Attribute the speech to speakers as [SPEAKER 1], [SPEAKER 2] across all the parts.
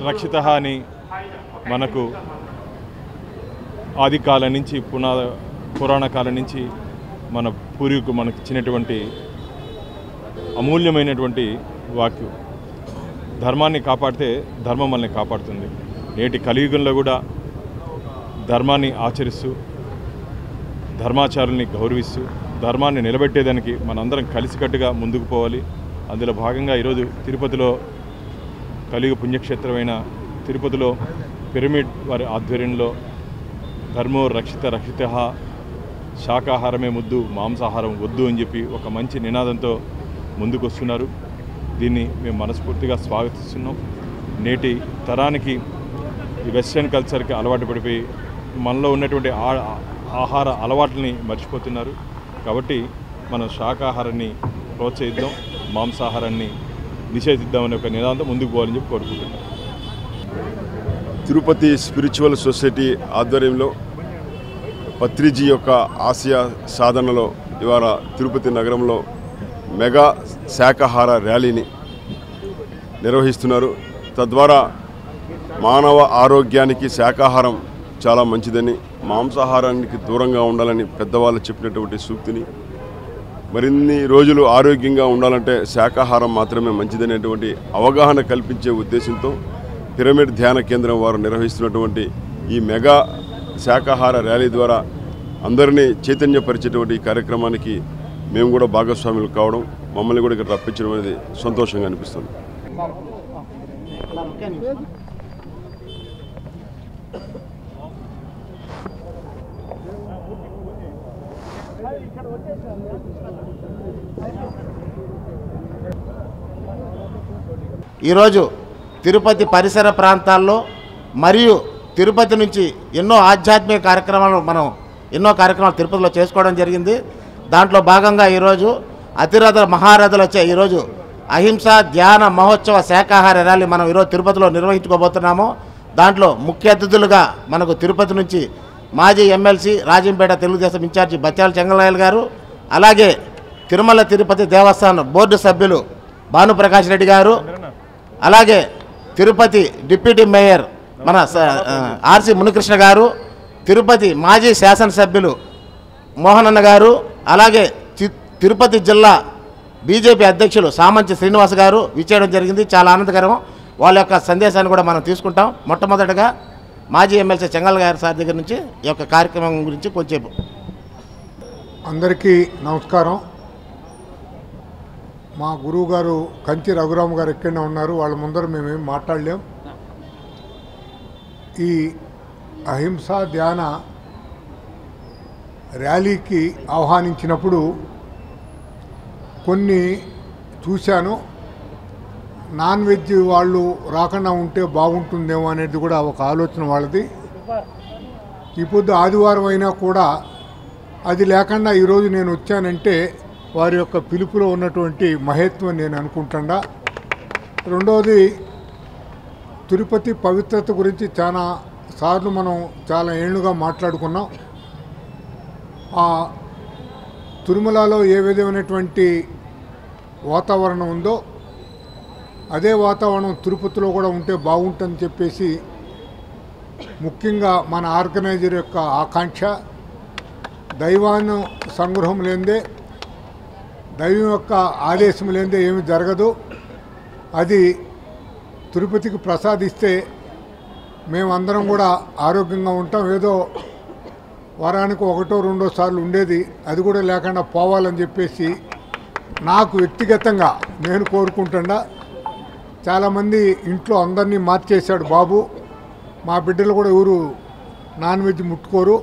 [SPEAKER 1] రక్షితః అని మనకు ఆది కాలం నుంచి పురాణ కాలం నుంచి మన పూర్వీకులు మనకు ఇచ్చినటువంటి అమూల్యమైనటువంటి వాక్యం. ధర్మాన్ని కాపాడితే ధర్మం మనల్ని కాపాడుతుంది. నేటి కలియుగంలో కూడా ధర్మాన్ని ఆచరిస్తూ ధర్మాచారుల్ని గౌరవిస్తూ ధర్మాన్ని నిలబెట్టేదానికి మనందరం కలిసికట్టుగా ముందుకు పోవాలి. అందులో భాగంగా ఈరోజు తిరుపతిలో కలియుగ పుణ్యక్షేత్రమైన తిరుపతిలో పిరమిడ్ వారి ఆధ్వర్యంలో ధర్మో రక్షితః శాకాహారమే ముద్దు మాంసాహారం వద్దు అని చెప్పి ఒక మంచి నినాదంతో ముందుకు వస్తున్నారు. దీన్ని మేము మనస్ఫూర్తిగా స్వాగతిస్తున్నాం. నేటి తరానికి ఈ వెస్ట్రన్ కల్చర్కి అలవాటు పడిపోయి మనలో ఉన్నటువంటి ఆహార అలవాట్లని మర్చిపోతున్నారు. కాబట్టి మనం శాకాహారాన్ని ప్రోత్సహిద్దాం, మాంసాహారాన్ని నిషేధిద్దామనే ఒక నినాదంతో ముందుకు పోవాలని చెప్పి కోరుకుంటున్నాం.
[SPEAKER 2] తిరుపతి స్పిరిచువల్ సొసైటీ ఆధ్వర్యంలో పత్రిజీ యొక్క ఆశయ సాధనలో ఇవాళ తిరుపతి నగరంలో మెగా శాకాహార ర్యాలీని నిర్వహిస్తున్నారు. తద్వారా మానవ ఆరోగ్యానికి శాకాహారం చాలా మంచిదని, మాంసాహారానికి దూరంగా ఉండాలని పెద్దవాళ్ళు చెప్పినటువంటి సూక్తిని మరిన్ని రోజులు ఆరోగ్యంగా ఉండాలంటే శాకాహారం మాత్రమే మంచిదనేటువంటి అవగాహన కల్పించే ఉద్దేశంతో పిరమిడ్ ధ్యాన కేంద్రం వారు నిర్వహిస్తున్నటువంటి ఈ మెగా శాకాహార ర్యాలీ ద్వారా అందరినీ చైతన్యపరిచేటువంటి ఈ కార్యక్రమానికి మేము కూడా భాగస్వాములు కావడం, మమ్మల్ని కూడా ఇక్కడ రప్పించడం అనేది సంతోషంగా అనిపిస్తుంది.
[SPEAKER 3] ఈరోజు తిరుపతి పరిసర ప్రాంతాల్లో మరియు తిరుపతి నుంచి ఎన్నో ఆధ్యాత్మిక కార్యక్రమాలు ఎన్నో కార్యక్రమాలు తిరుపతిలో చేసుకోవడం జరిగింది. దాంట్లో భాగంగా ఈరోజు అతిరథ మహారథులు వచ్చే ఈరోజు అహింస ధ్యాన మహోత్సవ శాకాహార ర్యాలీ మనం ఈరోజు తిరుపతిలో నిర్వహించుకోబోతున్నాము. దాంట్లో ముఖ్య అతిథులుగా మనకు తిరుపతి నుంచి మాజీ ఎమ్మెల్సీ రాజంపేట తెలుగుదేశం ఇన్ఛార్జి బత్యాల చెంగలరాయలు గారు, అలాగే తిరుమల తిరుపతి దేవస్థానం బోర్డు సభ్యులు భానుప్రకాష్ రెడ్డి గారు, అలాగే తిరుపతి డిప్యూటీ మేయర్ మన ఆర్సి మునికృష్ణ గారు, తిరుపతి మాజీ శాసనసభ్యులు మోహనన్న గారు, అలాగే తిరుపతి జిల్లా బీజేపీ అధ్యక్షులు సామంచి శ్రీనివాస్ గారు విచ్చేయడం జరిగింది. చాలా ఆనందకరం. వాళ్ళ యొక్క సందేశాన్ని కూడా మనం తీసుకుంటాం. మొట్టమొదటగా మాజీ ఎమ్మెల్సీ చెంగల్ గారి సార్ దగ్గర నుంచి ఈ యొక్క కార్యక్రమం గురించి కొంచెం.
[SPEAKER 4] అందరికీ నమస్కారం. మా గురువు గారు కంచి రఘురామ్ గారు ఎక్కడనే ఉన్నారు. వాళ్ళ ముందర మేమేం మాట్లాడలేం. ఈ అహింసా ధ్యాన ర్యాలీకి ఆహ్వానించినప్పుడు కొన్ని చూశాను. నాన్ వెజ్ వాళ్ళు రాకుండా ఉంటే బాగుంటుందేమో అనేది కూడా ఒక ఆలోచన వాళ్ళది. ఇప్పుడు ఆదివారం అయినా కూడా అది లేకుండా ఈరోజు నేను వచ్చానంటే వారి యొక్క పిలుపులో ఉన్నటువంటి మహత్వం నేను అనుకుంటున్నా. రెండవది, తిరుపతి పవిత్రత గురించి చాలా సార్లు మనం చాలా ఏళ్ళుగా మాట్లాడుకున్నాం. ఆ తిరుమలలో ఏ విధమైనటువంటి వాతావరణం ఉందో అదే వాతావరణం తిరుపతిలో కూడా ఉంటే బాగుంటుందని చెప్పేసి ముఖ్యంగా మన ఆర్గనైజర్ యొక్క ఆకాంక్ష. దైవాన్ని సంగ్రహం లేనిదే, దైవం యొక్క ఆదేశం లేనిదే ఏమి జరగదు. అది తిరుపతికి ప్రసాదిస్తే మేమందరం కూడా ఆరోగ్యంగా ఉంటాం. ఏదో వారానికి ఒకటో రెండో సార్లు ఉండేది, అది కూడా లేకుండా పోవాలని చెప్పేసి నాకు వ్యక్తిగతంగా నేను కోరుకుంటున్నా. చాలామంది ఇంట్లో అందరినీ మార్చేశాడు బాబు. మా బిడ్డలు కూడా ఎవరు నాన్ వెజ్ ముట్టుకోరు,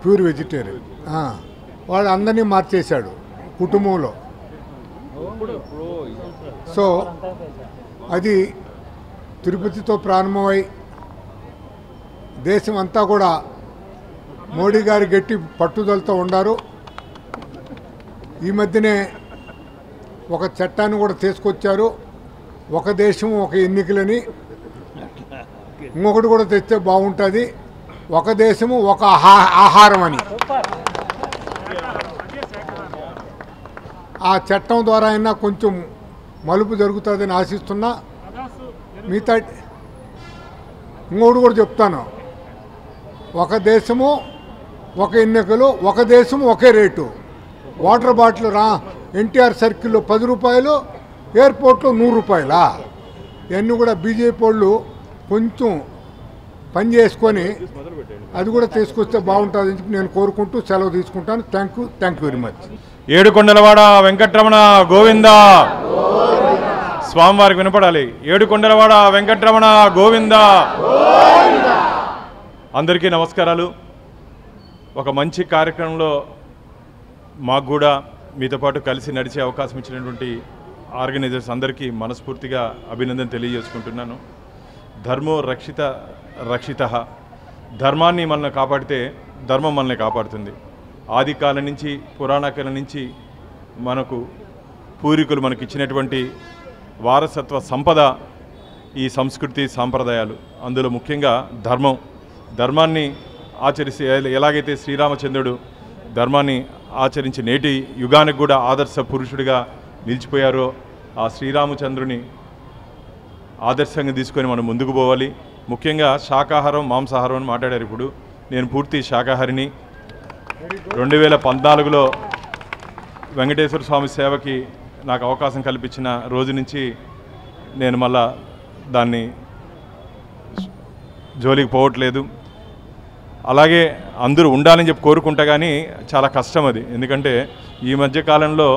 [SPEAKER 4] ప్యూర్ వెజిటేరియన్. వాళ్ళు అందరినీ మార్చేశాడు కుటుంబంలో. సో అది తిరుపతితో ప్రారంభమై దేశం అంతా కూడా మోడీ గారి గట్టి పట్టుదలతో ఉన్నారు. ఈ మధ్యనే ఒక చట్టాన్ని కూడా తీసుకొచ్చారు, ఒక దేశం ఒక ఎన్నికలని. ఇంకొకటి కూడా తెస్తే బాగుంటుంది, ఒక దేశము ఒక ఆహారం అని. ఆ చట్టం ద్వారా అయినా కొంచెం మలుపు జరుగుతుందని ఆశిస్తున్నా. మిగతా ఇంకోటి కూడా చెప్తాను. ఒక దేశము ఒక ఎన్నికలు, ఒక దేశము ఒకే రేటు. వాటర్ బాటిల్ ఎన్టీఆర్ సర్కిల్లో 10 రూపాయలు, ఎయిర్పోర్ట్లో 100 రూపాయలా? ఇవన్నీ కూడా బీజేపీ వాళ్ళు కొంచెం పని చేసుకొని అది కూడా తీసుకొస్తే బాగుంటుందని చెప్పి నేను కోరుకుంటూ సెలవు తీసుకుంటాను. Thank you very much.
[SPEAKER 1] ఏడుకొండలవాడ వెంకటరమణ గోవింద. స్వామివారికి వినపడాలి. ఏడుకొండలవాడ వెంకటరమణ గోవింద. అందరికీ నమస్కారాలు. ఒక మంచి కార్యక్రమంలో మాకు కూడా మీతో పాటు కలిసి నడిచే అవకాశం ఇచ్చినటువంటి ఆర్గనైజర్స్ అందరికీ మనస్ఫూర్తిగా అభినందన తెలియజేసుకుంటున్నాను. ధర్మో రక్షిత. ధర్మాన్ని మనల్ని కాపాడితే ధర్మం మనల్ని కాపాడుతుంది. ఆది కాలం నుంచి పురాణ కాలం నుంచి మనకు పూర్వీకులు మనకి ఇచ్చినటువంటి వారసత్వ సంపద ఈ సంస్కృతి సాంప్రదాయాలు. అందులో ముఖ్యంగా ధర్మాన్ని ఆచరిస్తే ఎలాగైతే శ్రీరామచంద్రుడు ధర్మాన్ని ఆచరించి నేటి యుగానికి కూడా ఆదర్శ పురుషుడిగా నిలిచిపోయారో ఆ శ్రీరామచంద్రుని ఆదర్శంగా తీసుకొని మనం ముందుకు పోవాలి. ముఖ్యంగా శాకాహారం మాంసాహారం అని మాట్లాడారు. ఇప్పుడు నేను పూర్తి శాకాహారిని. 2014లో వెంకటేశ్వర స్వామి సేవకి నాకు అవకాశం కల్పించిన రోజు నుంచి నేను మళ్ళా దాన్ని జోలికి పోవట్లేదు. అలాగే అందరూ ఉండాలని చెప్పి కోరుకుంటా, కానీ చాలా కష్టం అది. ఎందుకంటే ఈ మధ్యకాలంలో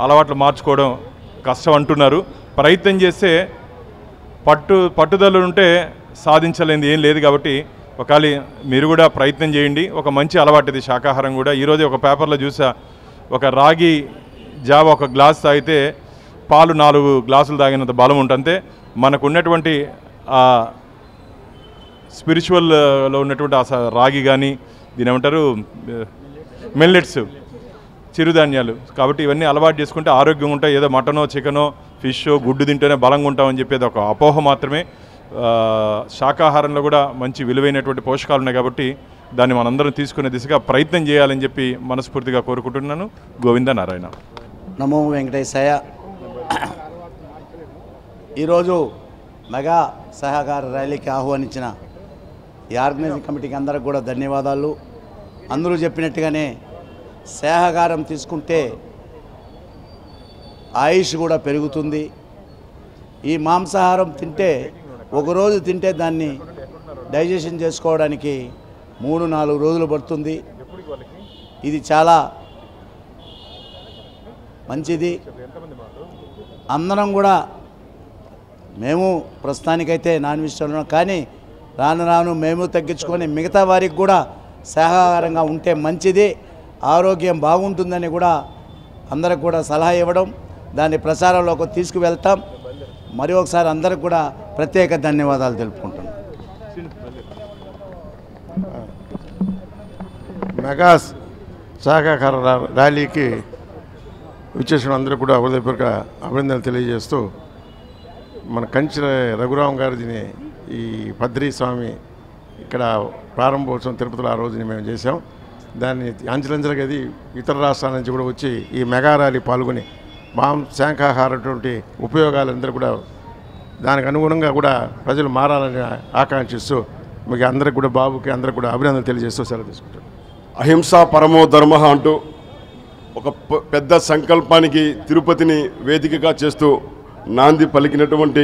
[SPEAKER 1] అలవాట్లు మార్చుకోవడం కష్టం అంటున్నారు. ప్రయత్నం చేస్తే పట్టుదల ఉంటే సాధించలేనిది ఏం లేదు. కాబట్టి ఒకవేళ మీరు కూడా ప్రయత్నం చేయండి. ఒక మంచి అలవాటు ఇది శాకాహారం కూడా. ఈరోజు ఒక పేపర్లో చూసా, ఒక రాగి జావ ఒక గ్లాస్ తాగితే పాలు 4 గ్లాసులు తాగినంత బలం ఉంటుంది. మనకు ఉన్నటువంటి స్పిరిచువల్లో ఉన్నటువంటి రాగి కానీ దీని ఏమంటారు మిల్లెట్స్, చిరుధాన్యాలు. కాబట్టి ఇవన్నీ అలవాటు చేసుకుంటే ఆరోగ్యంగా ఉంటాయి. ఏదో మటనో చికెనో ఫిషో గుడ్డు తింటేనే బలంగా ఉంటామని చెప్పేది ఒక అపోహ మాత్రమే. శాకాహారంలో కూడా మంచి విలువైనటువంటి పోషకాలు ఉన్నాయి. కాబట్టి దాన్ని మనందరం తీసుకునే దిశగా ప్రయత్నం చేయాలని చెప్పి మనస్ఫూర్తిగా కోరుకుంటున్నాను. గోవింద నారాయణ.
[SPEAKER 5] నమో వెంకటేశాయ. ఈరోజు మెగా సహకార ర్యాలీకి ఆహ్వానించిన ఈ ఆర్గనైజింగ్ కమిటీకి అందరికి కూడా ధన్యవాదాలు. అందరూ చెప్పినట్టుగానే శాకాహారం తీసుకుంటే ఆయుష్ కూడా పెరుగుతుంది. ఈ మాంసాహారం తింటే ఒకరోజు తింటే దాన్ని డైజెషన్ చేసుకోవడానికి 3-4 రోజులు పడుతుంది. ఇది చాలా మంచిది. అందరం కూడా మేము ప్రస్తుతానికైతే నాన్ వెజ్ ఉన్నాం, కానీ రాను మేము తగ్గించుకొని మిగతా వారికి కూడా శాకాహారంగా ఉంటే మంచిది, ఆరోగ్యం బాగుంటుందని కూడా అందరికి కూడా సలహా ఇవ్వడం, దాన్ని ప్రచారంలోకి తీసుకువెళ్తాం. మరి ఒకసారి అందరికి కూడా ప్రత్యేక ధన్యవాదాలు తెలుపుకుంటున్నాం.
[SPEAKER 6] మెగా శాకాహార ర్యాలీకి విచ్చేసిన అందరూ కూడా హృదయపూర్వక అభినందనలు తెలియజేస్తూ, మన కంచి రఘురాం గారిని ఈ పద్రీ స్వామి ఇక్కడ ప్రారంభోత్సవం తిరుపతిలో ఆ రోజుని మేము చేసాం. దాన్ని అంచెలంచెలుగా అది ఇతర రాష్ట్రాల నుంచి కూడా వచ్చి ఈ మెగా ర్యాలీ పాల్గొని శాకాహారటువంటి ఉపయోగాలందరూ కూడా దానికి అనుగుణంగా కూడా ప్రజలు మారాలని ఆకాంక్షిస్తూ మీకు అందరికి కూడా బాబుకి అందరికి కూడా అభినందనలు తెలియజేస్తూ సెలవు తీసుకుంటాం.
[SPEAKER 2] అహింసా పరమో ధర్మ అంటూ ఒక పెద్ద సంకల్పానికి తిరుపతిని వేదికగా చేస్తూ నాంది పలికినటువంటి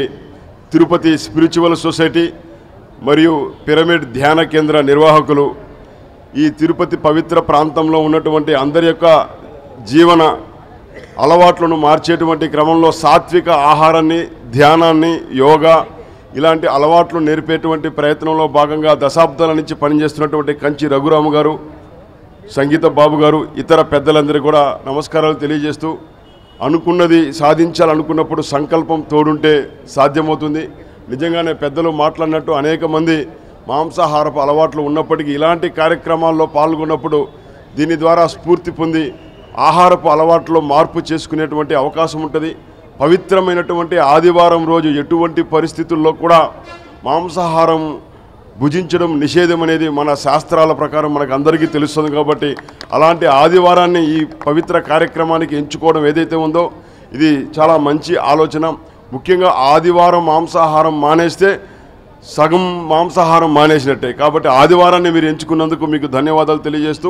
[SPEAKER 2] తిరుపతి స్పిరిచువల్ సొసైటీ మరియు పిరమిడ్ ధ్యాన కేంద్ర నిర్వాహకులు ఈ తిరుపతి పవిత్ర ప్రాంతంలో ఉన్నటువంటి అందరి యొక్క జీవన అలవాట్లను మార్చేటువంటి క్రమంలో సాత్విక ఆహారాన్ని, ధ్యానాన్ని, యోగా ఇలాంటి అలవాట్లు నేర్పేటువంటి ప్రయత్నంలో భాగంగా దశాబ్దాల నుంచి పనిచేస్తున్నటువంటి కంచి రఘురాము గారు, సంగీత బాబు గారు, ఇతర పెద్దలందరికీ కూడా నమస్కారాలు తెలియజేస్తూ, అనుకున్నది సాధించాలనుకున్నప్పుడు సంకల్పం తోడుంటే సాధ్యమవుతుంది. నిజంగానే పెద్దలు మాట్లాడినట్టు అనేక మంది మాంసాహారపు అలవాట్లు ఉన్నప్పటికీ ఇలాంటి కార్యక్రమాల్లో పాల్గొన్నప్పుడు దీని ద్వారా స్ఫూర్తి పొంది ఆహారపు అలవాట్లో మార్పు చేసుకునేటువంటి అవకాశం ఉంటుంది. పవిత్రమైనటువంటి ఆదివారం రోజు ఎటువంటి పరిస్థితుల్లో కూడా మాంసాహారం భుజించడం నిషేధం అనేది మన శాస్త్రాల ప్రకారం మనకు అందరికీ తెలుస్తుంది. కాబట్టి అలాంటి ఆదివారాన్ని ఈ పవిత్ర కార్యక్రమానికి ఎంచుకోవడం ఏదైతే ఉందో ఇది చాలా మంచి ఆలోచన. ముఖ్యంగా ఆదివారం మాంసాహారం మానేస్తే సగం మాంసాహారం మానేసినట్టే. కాబట్టి ఆదివారాన్ని మీరు ఎంచుకున్నందుకు మీకు ధన్యవాదాలు తెలియజేస్తూ,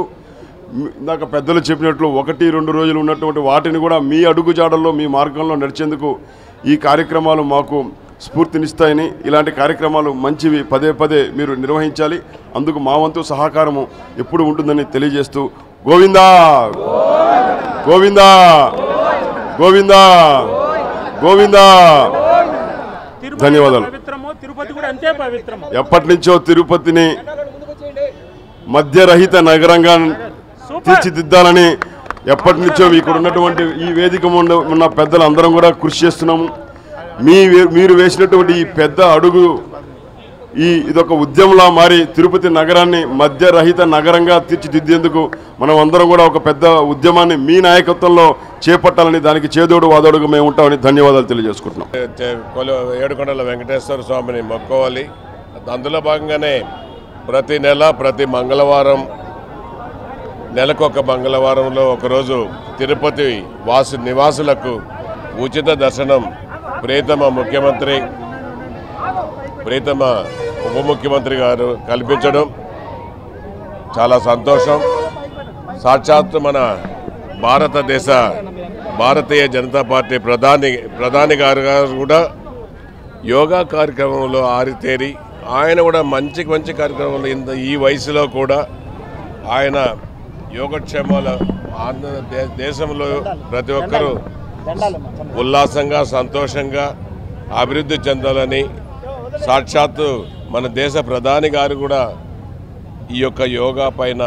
[SPEAKER 2] ఇందాక పెద్దలు చెప్పినట్లు 1-2 రోజులు ఉన్నటువంటి వాటిని కూడా మీ అడుగుజాడల్లో మీ మార్గంలో నడిచేందుకు ఈ కార్యక్రమాలు మాకు స్ఫూర్తినిస్తాయని, ఇలాంటి కార్యక్రమాలు మంచివి పదే పదే మీరు నిర్వహించాలి, అందుకు మా వంతు సహకారము ఎప్పుడు ఉంటుందని తెలియజేస్తూ గోవిందా గోవిందా గోవిందా గోవిందా. ధన్యవాదాలు. ఎప్పటి నుంచో తిరుపతిని మద్యరహిత నగరంగా తీర్చిదిద్దాలని ఎప్పటి నుంచో ఇక్కడ ఉన్నటువంటి ఈ వేదిక ఉన్న పెద్దలు అందరం కూడా కృషి చేస్తున్నాము. మీరు వేసినటువంటి ఈ పెద్ద అడుగు ఇదొక ఉద్యమంలా మారి తిరుపతి నగరాన్ని మద్యరహిత నగరంగా తీర్చిదిద్దేందుకు మనం అందరం కూడా ఒక పెద్ద ఉద్యమాన్ని మీ నాయకత్వంలో చేపట్టాలని, దానికి చేదోడు వాదోడుగా మేము ఉంటామని ధన్యవాదాలు తెలియజేసుకుంటున్నాం.
[SPEAKER 7] ఏడుకొండల వెంకటేశ్వర స్వామిని మొక్కోవాలి. అందులో భాగంగానే ప్రతి నెల ప్రతి మంగళవారం, నెలకొక మంగళవారంలో ఒకరోజు తిరుపతి నివాసులకు ఉచిత దర్శనం ప్రియతమ ముఖ్యమంత్రి, ప్రియతమ ఉప ముఖ్యమంత్రి గారు కల్పించడం చాలా సంతోషం. సాక్షాత్తు మన భారతీయ జనతా పార్టీ ప్రధాని గారు కూడా యోగా కార్యక్రమంలో ఆరితేరి ఆయన కూడా మంచి కార్యక్రమంలో ఈ వయసులో కూడా ఆయన యోగక్షేమాల దేశంలో ప్రతి ఒక్కరూ ఉల్లాసంగా సంతోషంగా అభివృద్ధి చెందాలని, సాక్షాత్తు మన దేశ ప్రధాని గారు కూడా ఈ యొక్క యోగా పైన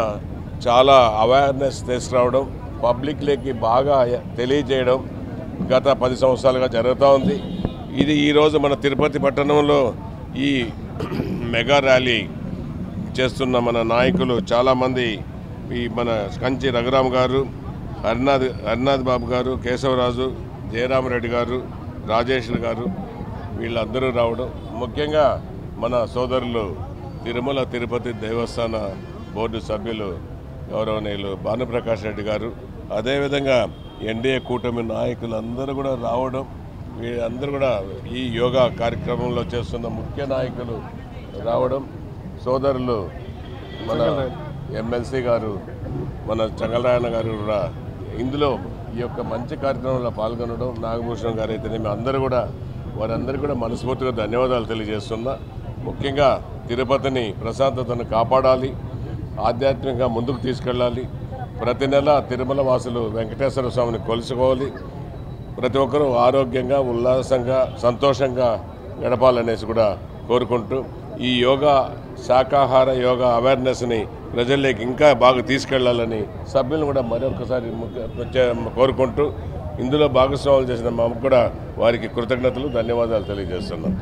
[SPEAKER 7] చాలా అవేర్నెస్ తీసుకురావడం, పబ్లిక్లోకి బాగా తెలియజేయడం గత 10 సంవత్సరాలుగా జరుగుతూ ఉంది. ఇది ఈరోజు మన తిరుపతి పట్టణంలో ఈ మెగా ర్యాలీ చేస్తున్న మన నాయకులు చాలామంది, ఈ మన కంచి రఘురామ్ గారు, హరినాథ్ బాబు గారు, కేశవరాజు, జయరామరెడ్డి గారు, రాజేష్ గారు, వీళ్ళందరూ రావడం, ముఖ్యంగా మన సోదరులు తిరుమల తిరుపతి దేవస్థాన బోర్డు సభ్యులు గౌరవనీయులు భానుప్రకాష్ రెడ్డి గారు, అదేవిధంగా ఎన్డీఏ కూటమి నాయకులు అందరూ కూడా రావడం, వీళ్ళందరూ కూడా ఈ యోగా కార్యక్రమంలో చేస్తున్న ముఖ్య నాయకులు రావడం, సోదరులు మన ఎమ్మెల్సీ గారు, మన చంగలరాయణ గారు కూడా ఇందులో ఈ యొక్క మంచి కార్యక్రమంలో పాల్గొనడం, నాగభూషణం గారు అయితేనేమి వారందరికీ కూడా మనస్ఫూర్తిగా ధన్యవాదాలు తెలియజేస్తున్నా. ముఖ్యంగా తిరుపతిని ప్రశాంతతను కాపాడాలి, ఆధ్యాత్మికంగా ముందుకు తీసుకెళ్ళాలి. ప్రతి నెల తిరుమల వాసులు వెంకటేశ్వర స్వామిని కొలుసుకోవాలి. ప్రతి ఒక్కరూ ఆరోగ్యంగా, ఉల్లాసంగా, సంతోషంగా గడపాలనేసి కూడా కోరుకుంటూ ఈ యోగా శాకాహార యోగా అవేర్నెస్ని ప్రజల్లోకి ఇంకా బాగా తీసుకెళ్లాలని సభ్యులను కూడా మరొకసారి కోరుకుంటూ ఇందులో భాగస్వాములు చేసిన మాకు కూడా వారికి కృతజ్ఞతలు, ధన్యవాదాలు తెలియజేస్తున్నాం.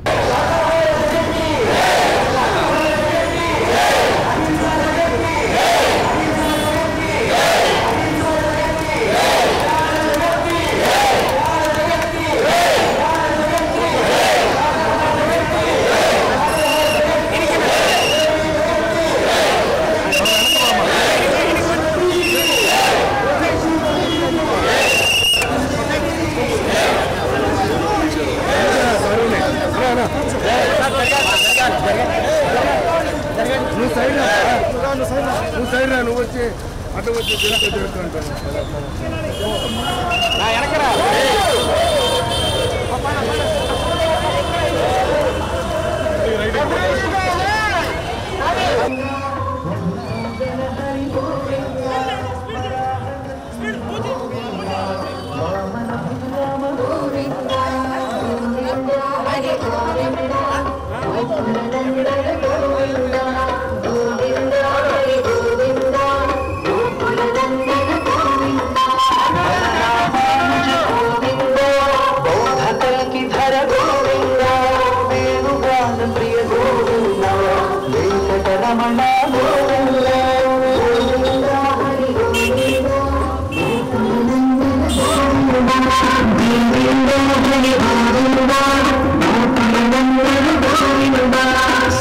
[SPEAKER 8] నువ్వు వచ్చి అటు వచ్చి జరుగుతుంటాను.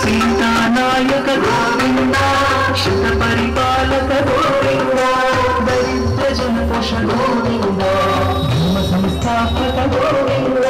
[SPEAKER 9] సీతానాయక గోవింద శత పరిపాలక గోవింద దరిద్ర జన పోష గోవింద ధర్మ సంస్థాపక గోవింద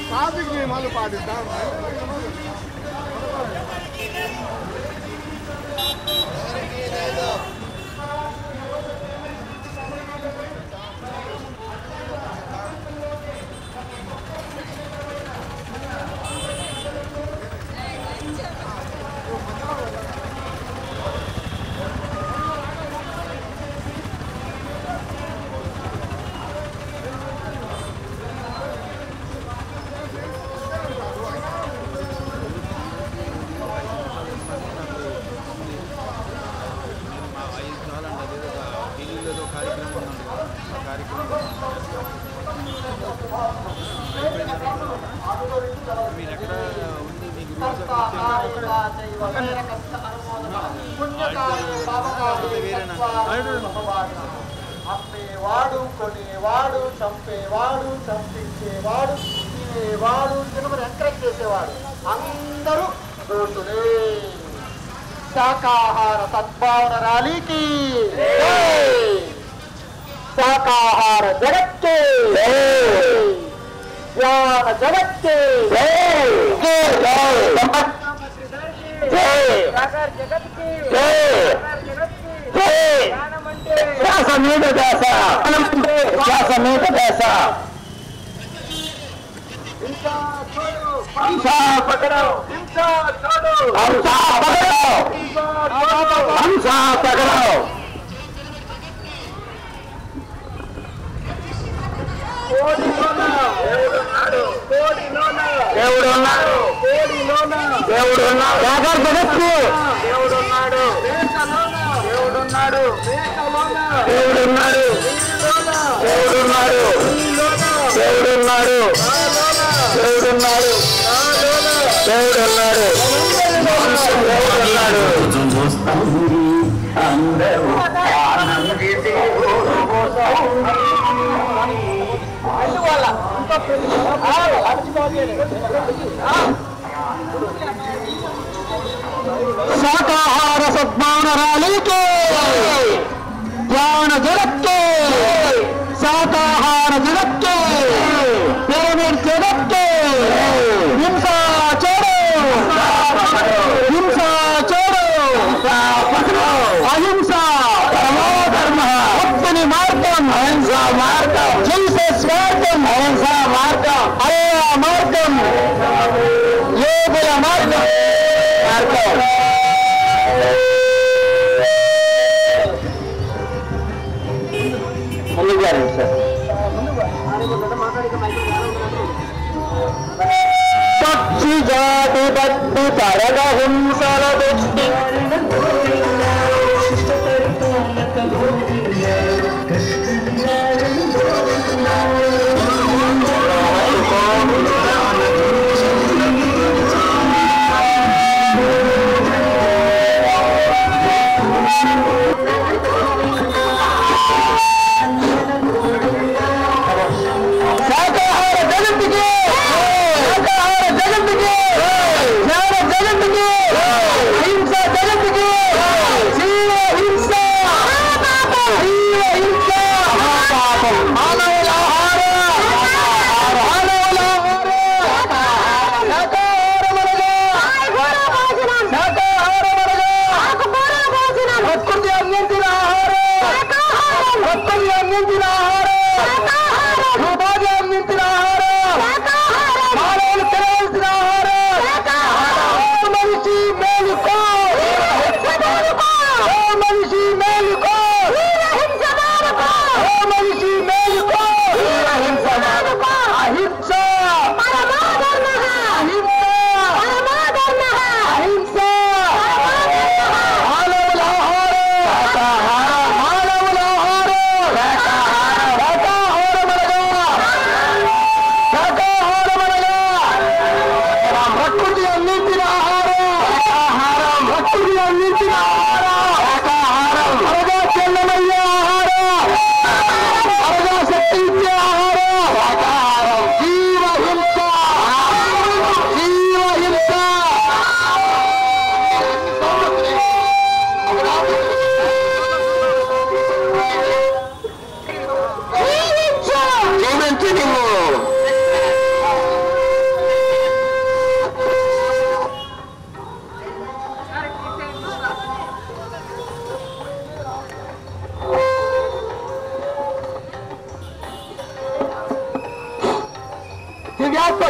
[SPEAKER 8] ట్రాఫిక్ నియమాలు పాటిద్దాం.
[SPEAKER 10] అమ్మేవాడు కొనేవాడు చంపేవాడు చంపించేవాడు తినేవాడు తినమని ఎంకరేజ్ చేసేవాడు అందరూ దోషులే. శాకాహార సద్భావన ర్యాలీకి శాకాహార జగత్కే జ్ఞాన జగత్కే
[SPEAKER 9] శ్వాసమీద దశ శ్వాసమీద దశ హంసా పకడో హంసా పకడో హంసా పకడో. దేవుడు ఉన్నాడు దేవుడు ఉన్నాడు సాగర్ జగత్తు దేవుడు ఉన్నాడు దేవుడు ఉన్నాడు దేవుడు ఉన్నాడు దేవుడు ఉన్నాడు దేవుడు ఉన్నాడు దేవుడు ఉన్నాడు దేవుడు ఉన్నాడు దేవుడు ఉన్నాడు. అందరూ ఆనందించి శాకాహార సద్భావన ర్యాలీకి జ్ఞాన జగత్కే శాకాహార జగత్కే పిరమిడ్ జగత్ మార్గం. ముందుగా సార్ పక్షి జాతి బట్టి తరగ హింసల దృష్టి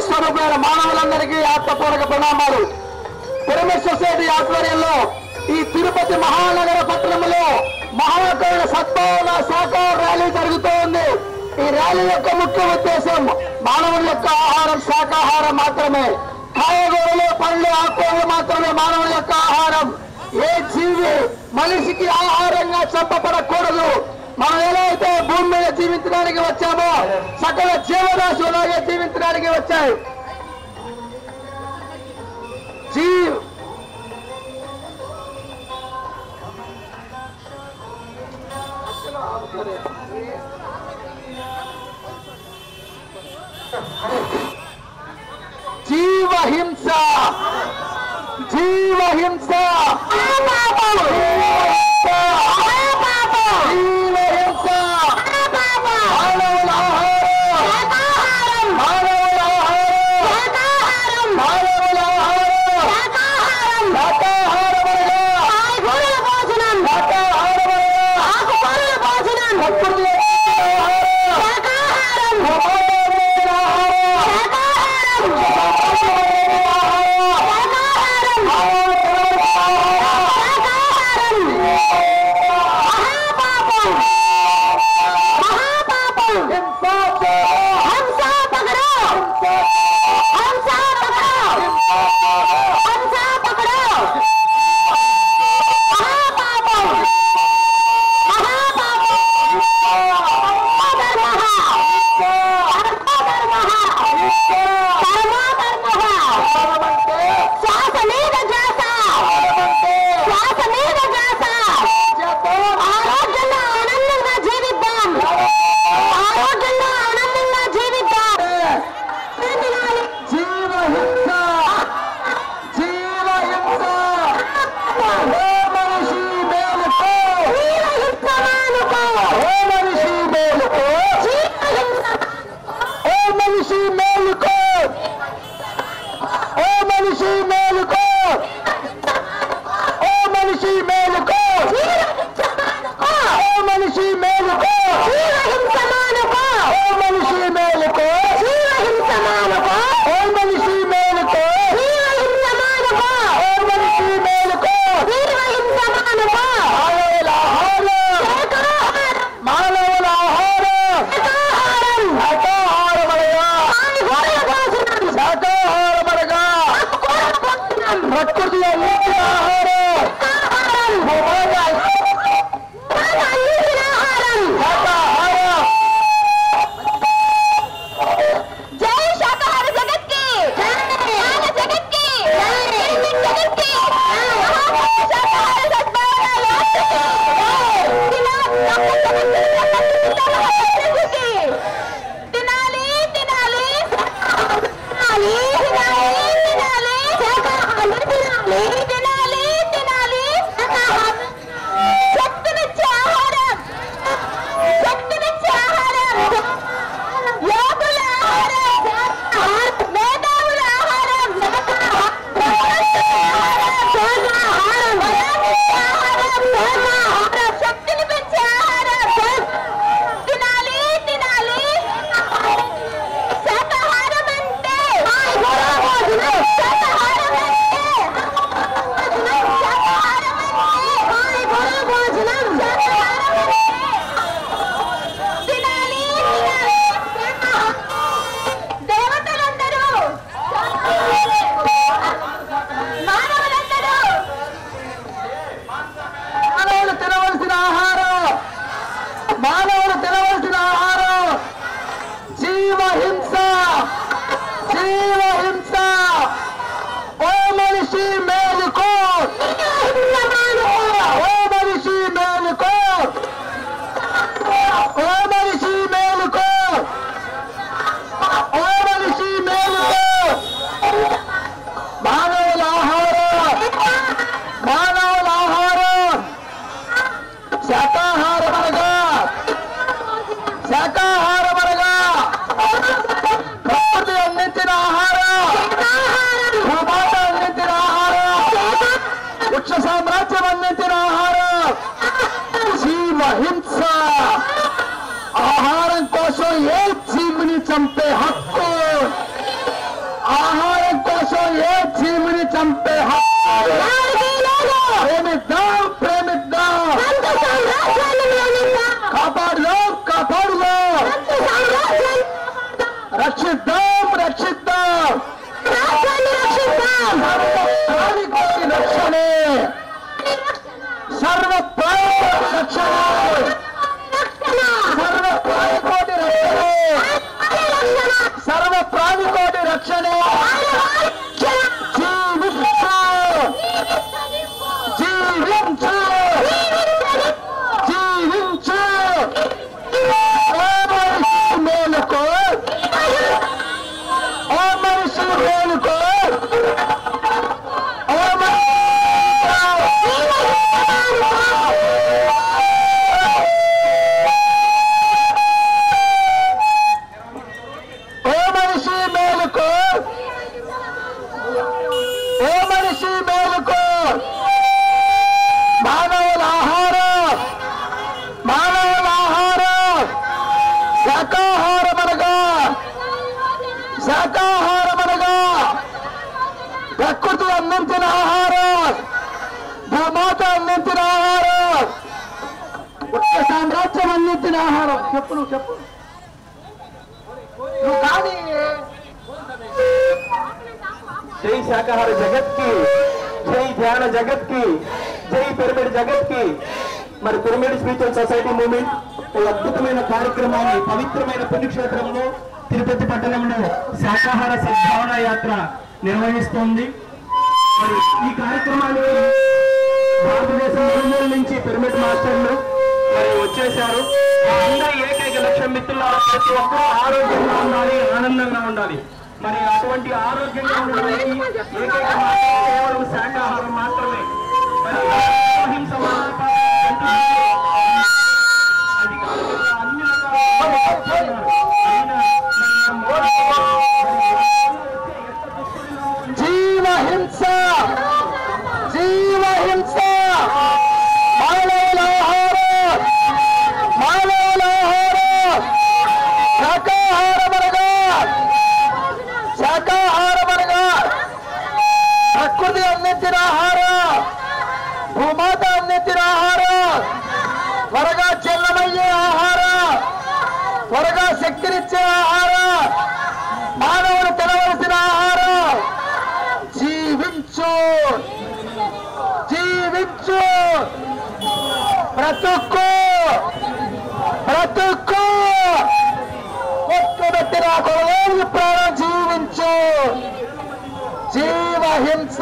[SPEAKER 10] స్వరూపమైన మానవులందరికీ ఆత్మపూర్వక ప్రణామాలు. పిరమిడ్ సొసైటీ ఆధ్వర్యంలో ఈ తిరుపతి మహానగర పట్టణంలో మహాకరుణ సద్భావన సాకార ర్యాలీ జరుగుతూ ఉంది. ఈ ర్యాలీ యొక్క ముఖ్య ఉద్దేశం మానవుల యొక్క ఆహారం శాకాహారం మాత్రమే. కాయగూరలు పండ్లు ఆకుకూరలు మాత్రమే మానవుల యొక్క ఆహారం. ఏ జీవి మనిషికి ఆహారంగా చంపబడకూడదు. మనం ఎలా అయితే భూమి మీద జీవించడానికి వచ్చామో సకల జీవరాశులాగే జీవించడానికి వచ్చాయి. జీవహింస జీవహింస जय शाकाहार जगत की, जय ध्यान जगत की, जय पिरमिड जगत की। మరి పిరమిడ్ స్పిరిచువల్ సొసైటీ మూవ్మెంట్ ఒక అద్భుతమైన కార్యక్రమాన్ని పవిత్రమైన పుణ్యక్షేత్రంలో తిరుపతి పట్టణంలో శాకాహార సద్భావన యాత్ర నిర్వహిస్తోంది. మరి ఈ కార్యక్రమానికి భారతదేశం నలుమూల నుంచి పిరమిడ్ మాస్టర్లు మరి వచ్చేశారు. అందరి ఏకైక లక్ష్యం మిత్రులారా, ప్రతి ఒక్కరూ ఆరోగ్యంగా ఉండాలి, ఆనందంగా ఉండాలి. మరి అటువంటి ఆరోగ్యంగా ఉండడానికి ఏకైక మార్గం కేవలం శాకాహారం మాత్రమే. మరి అహింస మార్గం అన్ని జీవహింస జీవహింస ప్రకృతి అందించిన ఆహారం, భూమాత అందించిన ఆహారం, త్వరగా చెల్లమయ్యే ఆహారం, త్వరగా శక్తినిచ్చే ఆహారం, మానవుడు తినవలసిన ఆహారం. జీవించు జీవించు, బ్రతుకు బ్రతుకు, ఒక్కబెట్టిన కొలవేలు ప్రాణం జీవించు. జీవహింస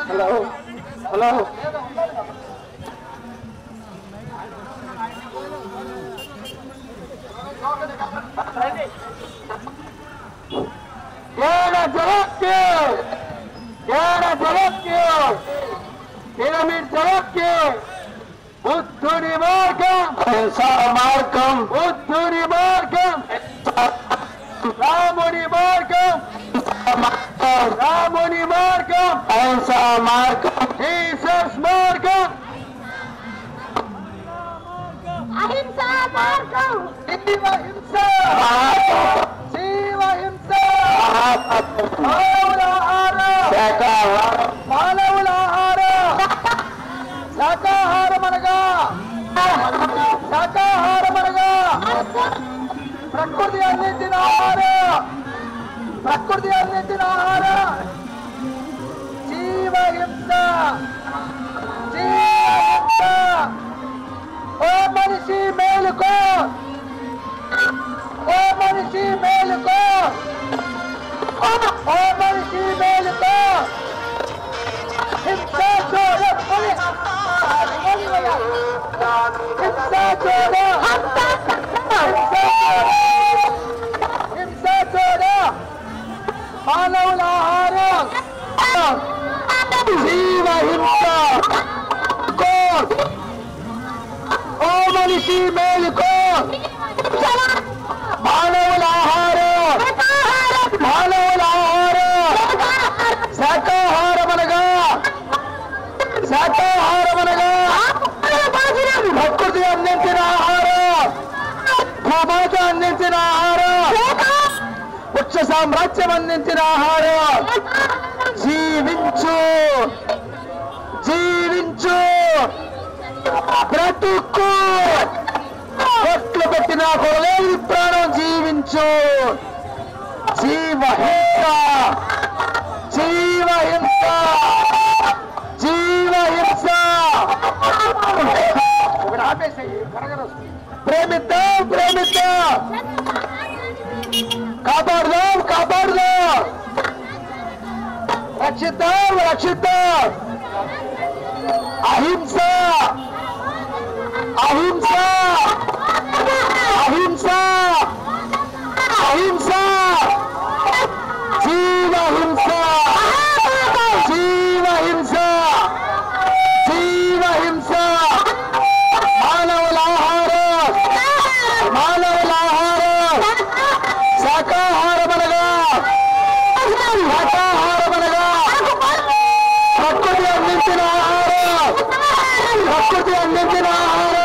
[SPEAKER 10] హలో హలో పిరమిడ్ జగత్కి బుద్ధుని మార్గం మార్గం బుద్ధుని మార్గం రాముని మార్గం రాముని మార్గం అహింసా మార్గం జీసస్ మార్గం
[SPEAKER 11] అహింసా మార్గం
[SPEAKER 10] జీవహింస జీవహింస మానవుల ఆహారం మానవుల ఆహారం శాకాహారమనగా శాకాహారమనగా ప్రకృతి అందించిన ఆహారం ప్రకృతి అందించిన ఆహారం జీవహింస జీవహింస ఓ మనిషి మేలుకో ఓ మనిషి మేలుకో ఓ మనిషి మేలుకో హింస చూడ హింస చూడ హింస చూడ మానవుల ఆహారం జీవహింస ఓ మనిషి మేలుకో మానవుల ఆహారం మానవుల ఆహారం శాకాహారమనగా శాకాహారమనగా ప్రకృతి అందించిన ఆహారం భూమాత అందించిన ఆహారం వృక్ష సామ్రాజ్యం అందించిన ఆహారం జీవించు జీవించు బ్రతుకు కొట్లు పెట్టిన కొరలేని ప్రాణం జీవించు జీవహింస జీవహింస జీవహింస ప్రేమిద్దాం ప్రేమిద్దాం కాపాడుదాం కాపాడుదాం రక్షిద్దాం రక్షిద్దాం అహింస అహింస అహింస అహింస జీవహింస జీవహింస జీవహింస మానవుల ఆహారం మానవుల ఆహారం శాకాహారమనగా శాకాహారమనగా ప్రకృతి అందించిన ఆహారం ప్రకృతి అందించిన ఆహారం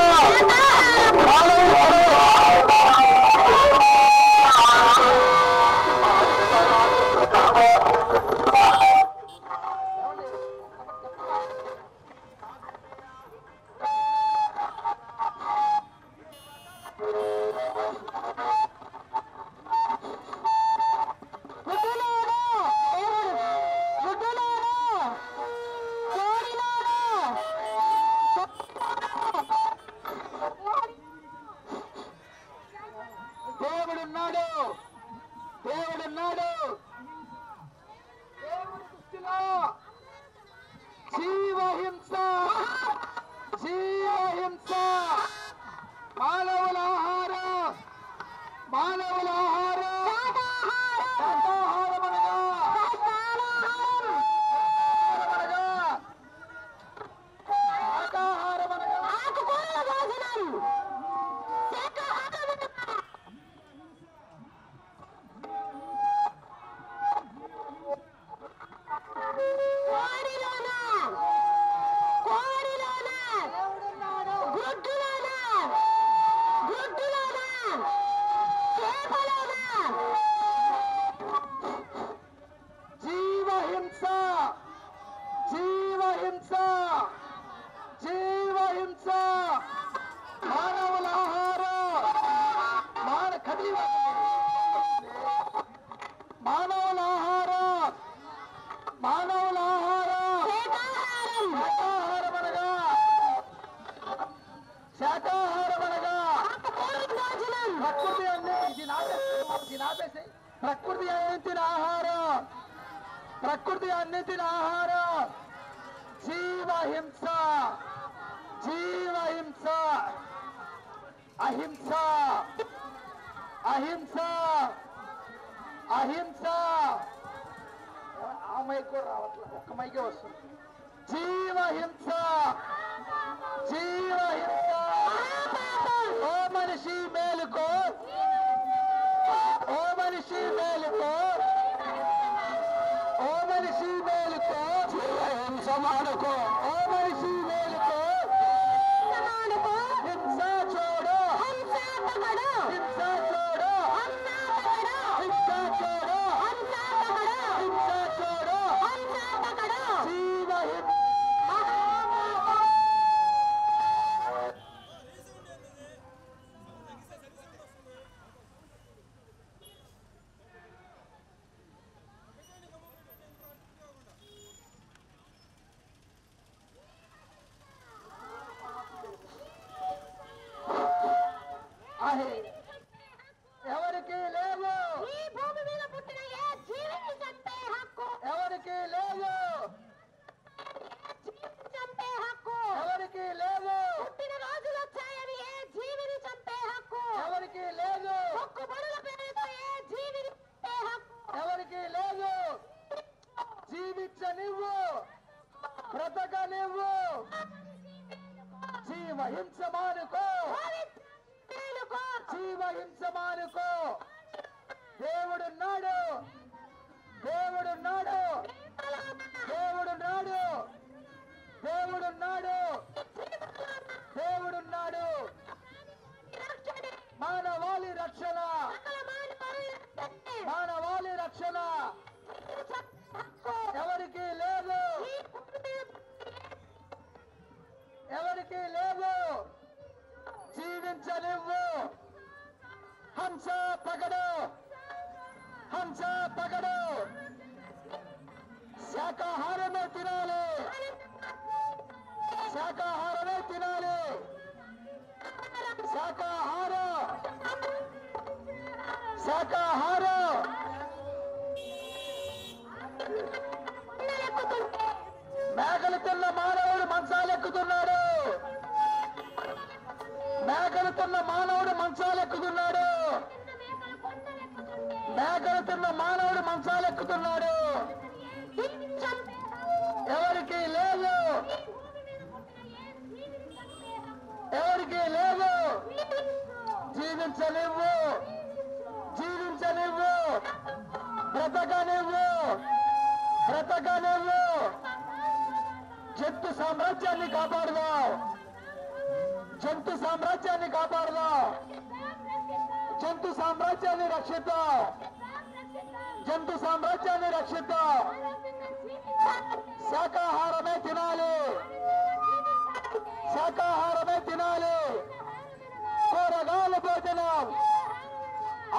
[SPEAKER 10] దేవుడున్నాడు దేవుడున్నాడు దేవుడి దృష్టిలో జీవహింస జీవహింస మానవుల ఆహారం మానవుల ఆహారం శాకాహారమనగా శాకాహారమనగా
[SPEAKER 11] ఆకుకూరల భోజనం
[SPEAKER 10] జీవహింస జీవహింస జీవహింస మానవుల ఆహారం మానవుల ఆహారం మానవుల ఆహారం శాకాహారమనగా శాకాహారమనగా ప్రకృతి ప్రకృతి అందించిన ఆహారం ప్రకృతి అందించిన ఆహారం జీవహింస జీవహింస అహింస అహింస అహింస ఆ మైక్ కూడా రావట్లేదు ఒక్క మైకే వస్తుంది జీవహింస జీవహింస ఓ మనిషి మేలుకో ఓ మనిషి మేలుకో ఓ మనిషి మేలుకో జీవహింస మానుకో ఓ మనిషి మేలుకో హింస చూడు హింస చూడు హింస చూడు హింస చూడు జీవహింస ఎవరికి లేవు
[SPEAKER 11] ఈ భూమి మీద పుట్టిన ఏ జీవిని చంపే హక్కు
[SPEAKER 10] ఎవరికి లేవు
[SPEAKER 11] చంపే హక్కు
[SPEAKER 10] ఎవరికి లేవు
[SPEAKER 11] పుట్టిన రోజులు వచ్చాయని ఏ జీవిని చంపే హక్కు
[SPEAKER 10] ఎవరికి లేదు
[SPEAKER 11] మొక్కుబడుల పేరుతో ఏ జీవిని చంపే హక్కు
[SPEAKER 10] ఎవరికి లేదు జీవించనివ్వు బ్రతకనివ్వు జీవహింస మానుకో జీవహింస మానుకో దేవుడున్నాడు దేవుడున్నాడు దేవుడున్నాడు దేవుడున్నాడు దేవుడున్నాడు మానవాళి రక్షణ మానవాళి రక్షణ ఎవరికి లేదు ఎవరికి లేదు జీవించనివ్వు హంస పగడు హంస పగడు శాకాహారమే తినాలి శాకాహారమే తినాలి శాకాహారం శాకాహారం మేకలు తిన్న మానవుడు మంచాలెక్కుతున్నాడు మేకలు తిన్న మానవుడు మంచాలెక్కుతున్నాడు మేకలు తిన్న మానవుడు మంచాలెక్కుతున్నాడు ఎవరికి లేదు ఎవరికి లేదు జీవించనివ్వు జీవించనివ్వు బ్రతకనివ్వు బ్రతకనివ్వు జంతు సామ్రాజ్యాన్ని కాపాడుదాం జంతు సామ్రాజ్యాన్ని కాపాడుదాం జంతు సామ్రాజ్యాన్ని రక్షిద్దాం జంతు సామ్రాజ్యాన్ని రక్షిద్దాం శాకాహారమే తినాలి శాకాహారమే తినాలి కూరగాయల భోజనం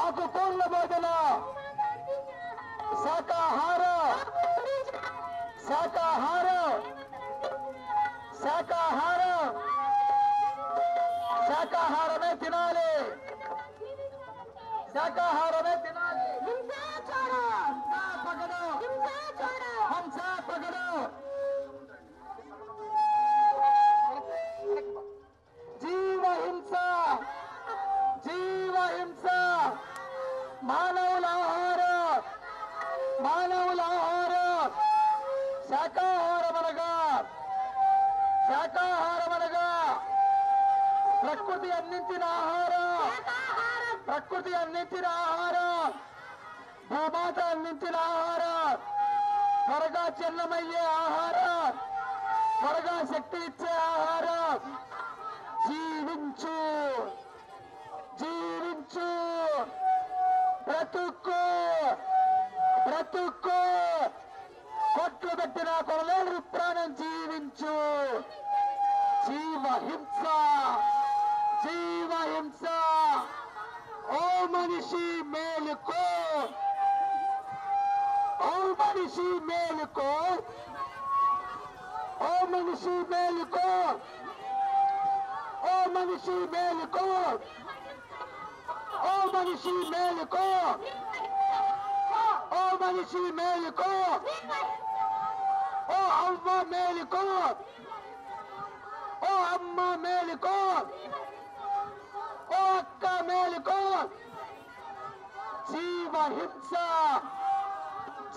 [SPEAKER 10] ఆకుకూరల భోజనం శాకాహారం శాకాహారం శాకాహారం శాకాహారమే తినాలి శాకాహారమే తినాలి పగడు హంస పగడు జీవహింస జీవహింస మానవుల ఆహారం మానవుల ఆహారం శాకాహారమనగా శాకాహారమనగా ప్రకృతి అందించిన ఆహారం ప్రకృతి అందించిన ఆహారం భూమాత అందించిన ఆహారం త్వరగా చిన్నమయ్యే ఆహారం త్వరగా శక్తి ఇచ్చే ఆహారం జీవించు జీవించు బ్రతుకు బ్రతుకు కొట్లు పెట్టిన కొరలేడు ప్రాణం జీవించు జీవహింస జీవహింస ఓ మనిషి మేలుకో ఓ మనిషి మేలుకో ఓ మనిషి మేలుకో ఓ మనిషి మేలుకో ఓ మనిషి మేలుకో ఓ మనిషి మేలుకో ఓ అవ్వ మేలుకో, ఓ అమ్మ మేలుకో, ఓ అక్క మేలుకో. జీవ హింస,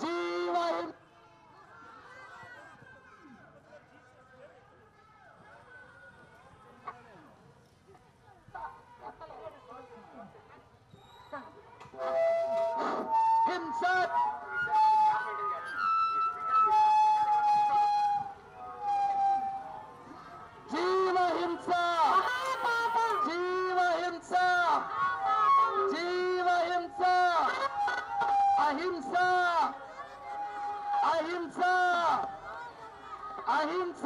[SPEAKER 10] జీవ హింస. హింస జీవ హింస, జీవ హింస, జీవ హింస. అహింస, అహింస, అహింస,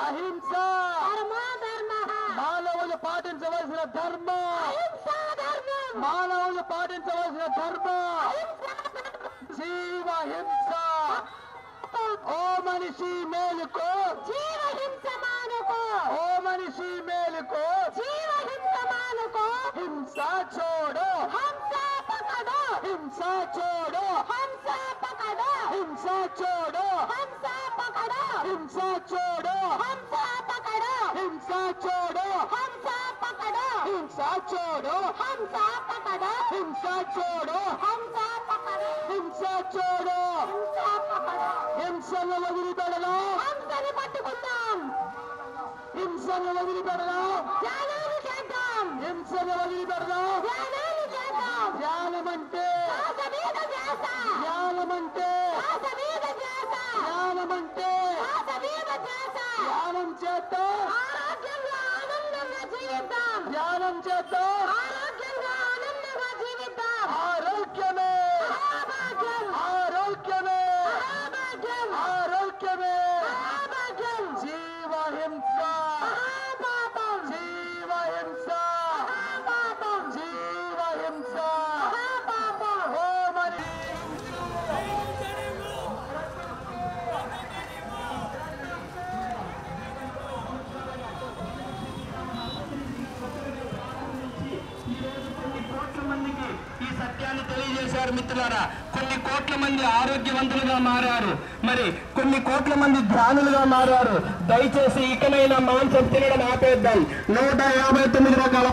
[SPEAKER 10] అహింస. మానవులు పాటించవలసిన ధర్మం, మానవులు పాటించవలసిన ధర్మం జీవ హింస. ఓ మనిషి మేలుకో, జీవ హింస మానుకో, ఓ మనిషి మేలుకో, జీవ హింస మానుకో. హింస చోడో, హంస పకడో, హింస చోడో, హంస పకడో, హింస చోడో, హంస పకడో, హింస చోడో, హంస పకడో, హింస చోడో, హంస పకడో, హింస చోడో, హంస పకడో, హింస చోడో, హంస పకడో, హింస చోడో, హంస పకడో. హింసను వదిలిపెడదాం, హంసని పట్టుకుందాం. హింసను వదిలిపెడదాం, ధ్యానాలు చేద్దాం. హింసను వదిలిపెడదాం, ధ్యానాలు చేద్దాం. ధ్యానమంటే ధ్యానమంటే ధ్యానమంటే ధ్యానం చేద్దాం, ఆరోగ్యంగా ఆనందంగా జీవిద్దాం. ధ్యానం చేద్దాం, ఆరోగ్యంగా ఆనందంగా జీవిద్దాం. ఆరోగ్యమే ఆరోగ్యమే ఆరోగ్యమే జీవ హింస, జీవ హింస, జీవ హింస. ఓ మరి
[SPEAKER 12] ఈ సత్యాన్ని తెలియజేశారు మిత్రులారా. కొన్ని కోట్ల మంది ఆరోగ్యవంతులుగా మారారు, మరి కొన్ని కోట్ల మంది ధ్యానులుగా మారారు. దయచేసి ఇకనైనా మాంసం తినడం ఆపేద్దాం. 159 రకాల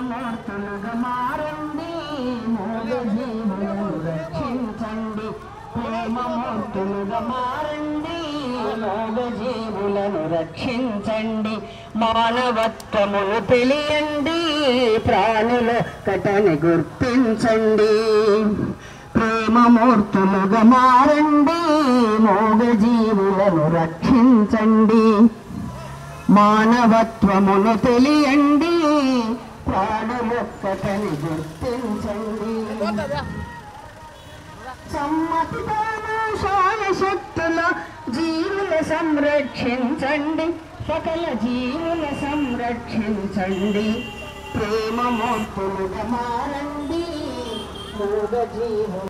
[SPEAKER 13] ప్రేమమూర్తులుగా మారండి మూగ జీవులను రక్షించండి ప్రేమమూర్తులుగా మారండి మూగ జీవులను రక్షించండి మానవత్వమును తెలియండి ప్రాణుల కటని గుర్తించండి ప్రేమమూర్తులుగా మారండి మూగ జీవులను రక్షించండి మానవత్వమును తెలియండి ప్రాణులొక్కటని గుర్తించండి సమ్మతితోనూ శాయశక్తుల జీవుల సంరక్షించండి సకల జీవుల సంరక్షించండి ప్రేమమూర్తులుగా మారండి మూగ జీవులు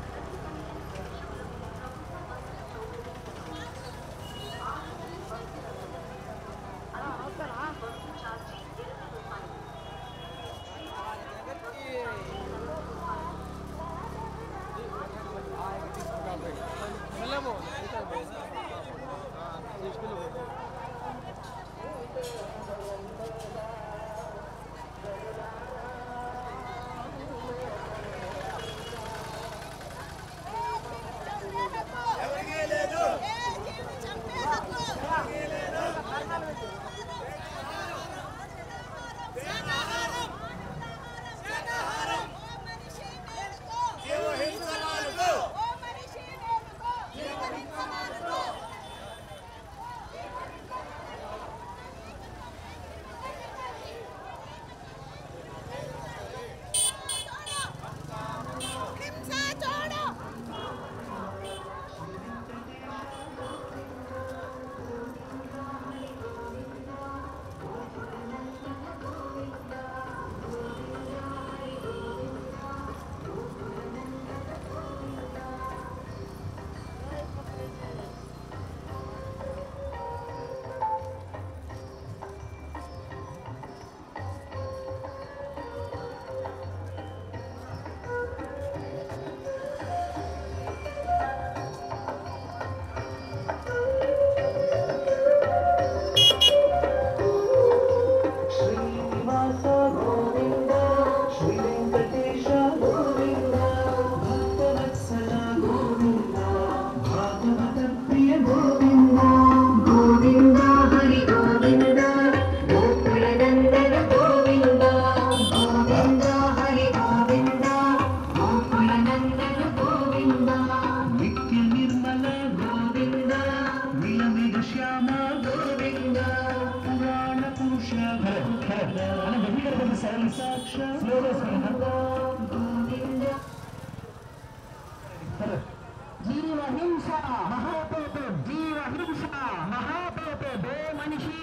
[SPEAKER 13] జీవహింస మహాపాప జీవహింస మహాపాప ఓ మనిషి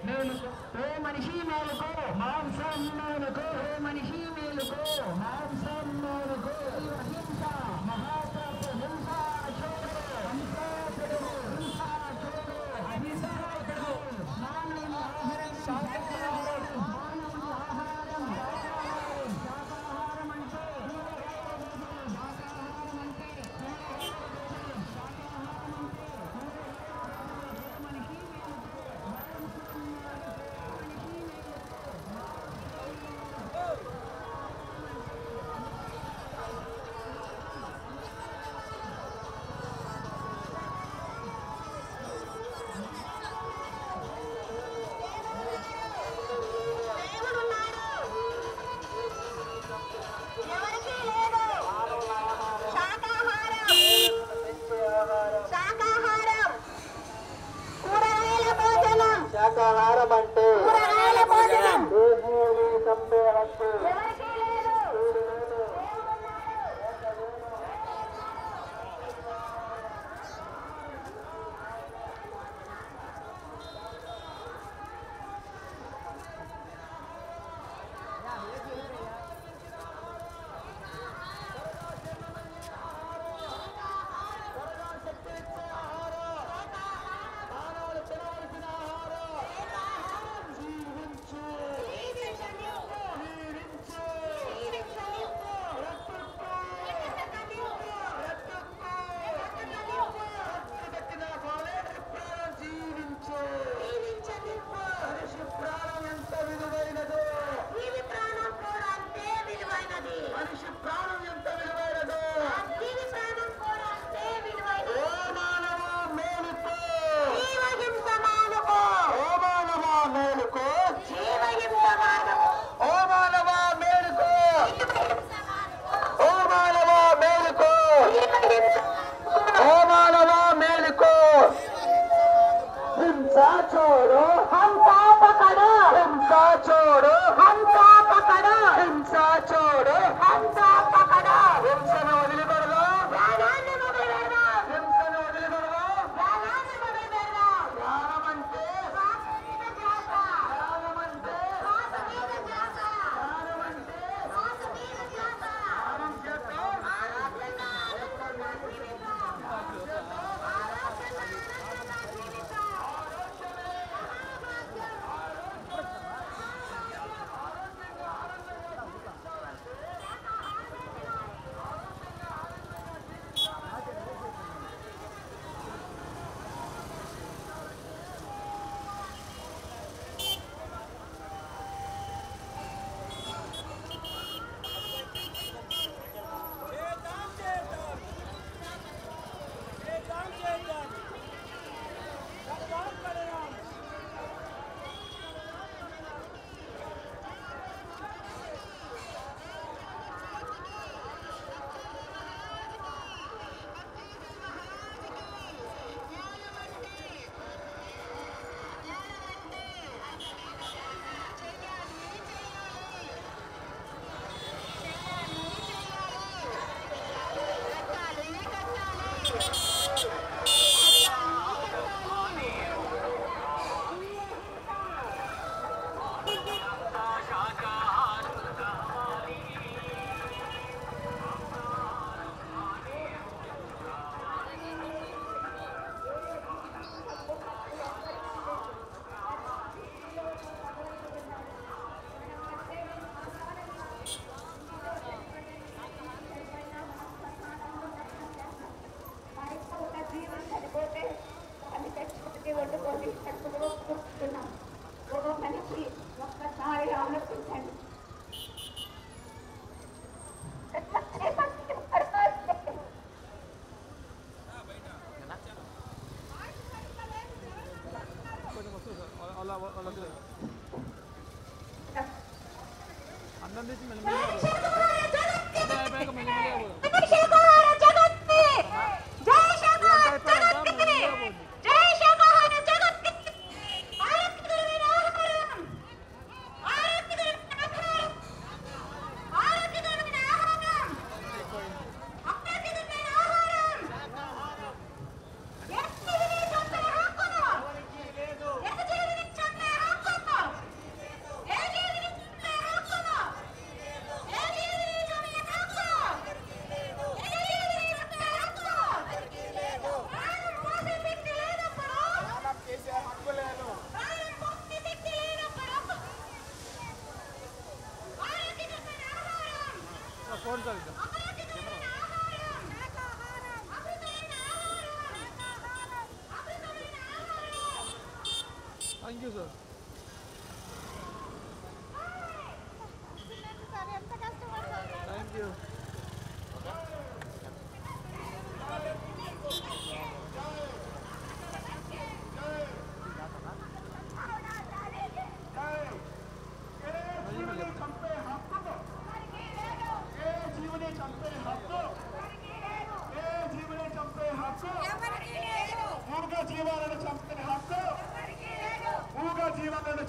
[SPEAKER 13] మేలుకో ఓ మనిషి మేలుకో మాంసం మేలుకో ఓ మనిషి మేలుకో మాంసం మేలుకో జీవహింస మహాపాప హింస చూడు హింస చూడు హింస చూడు అహింస చూడు మానవ ఆహారం శాకాహారం మానవ ఆహారం శాకాహారం అంటే శాకాహారం అంటే చంపే హక్కు
[SPEAKER 14] Thank you, sir. Thank you.
[SPEAKER 8] జీవాలను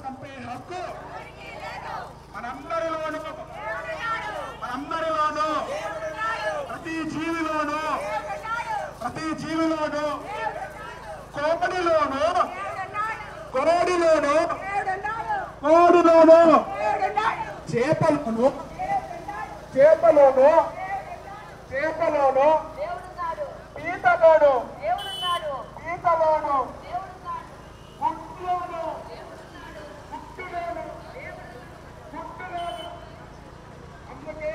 [SPEAKER 8] చంపే హక్కు మనందరిలోనూ ప్రతి జీవిలోనూ కోపడిలోనూ కోడిలోనూ చేపలోనూ పీతలోనూ అందుకే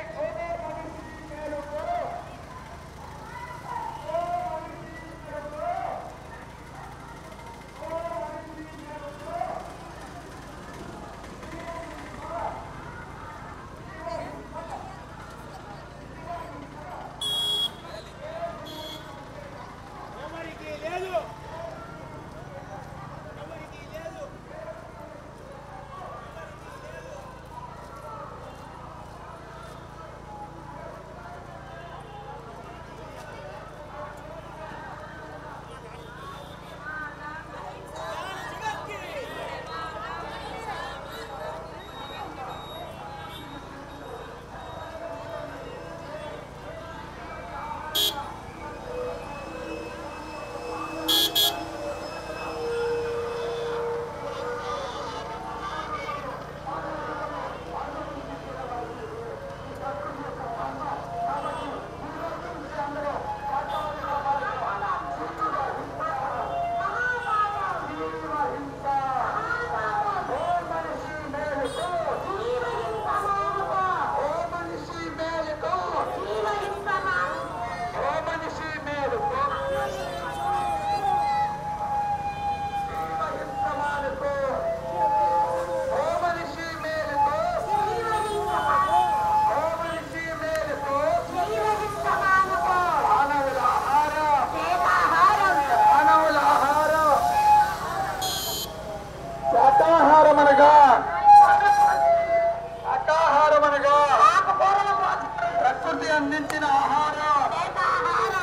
[SPEAKER 8] ప్రకృతి అందించిన ఆహారం,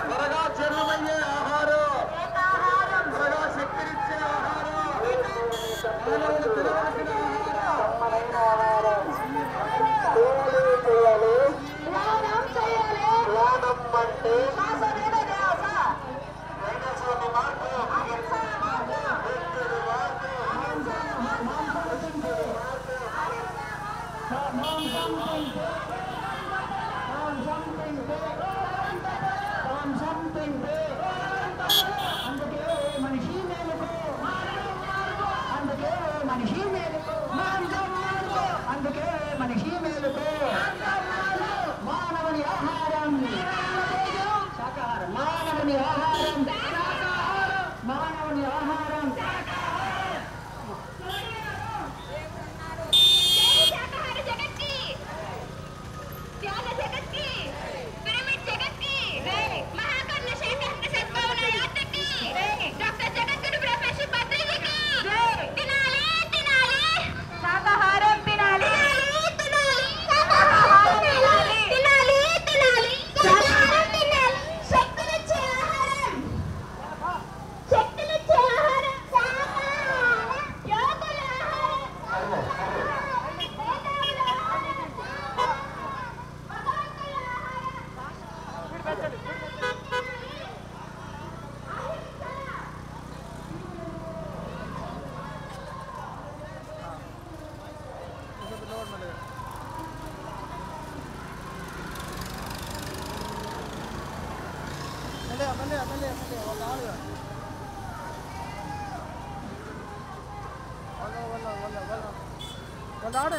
[SPEAKER 8] త్వరగా జీర్ణమయ్యే ఆహారం, త్వరగా శక్తినిచ్చే ఆహారం, మానవులు తినవలసిన ఆహారం.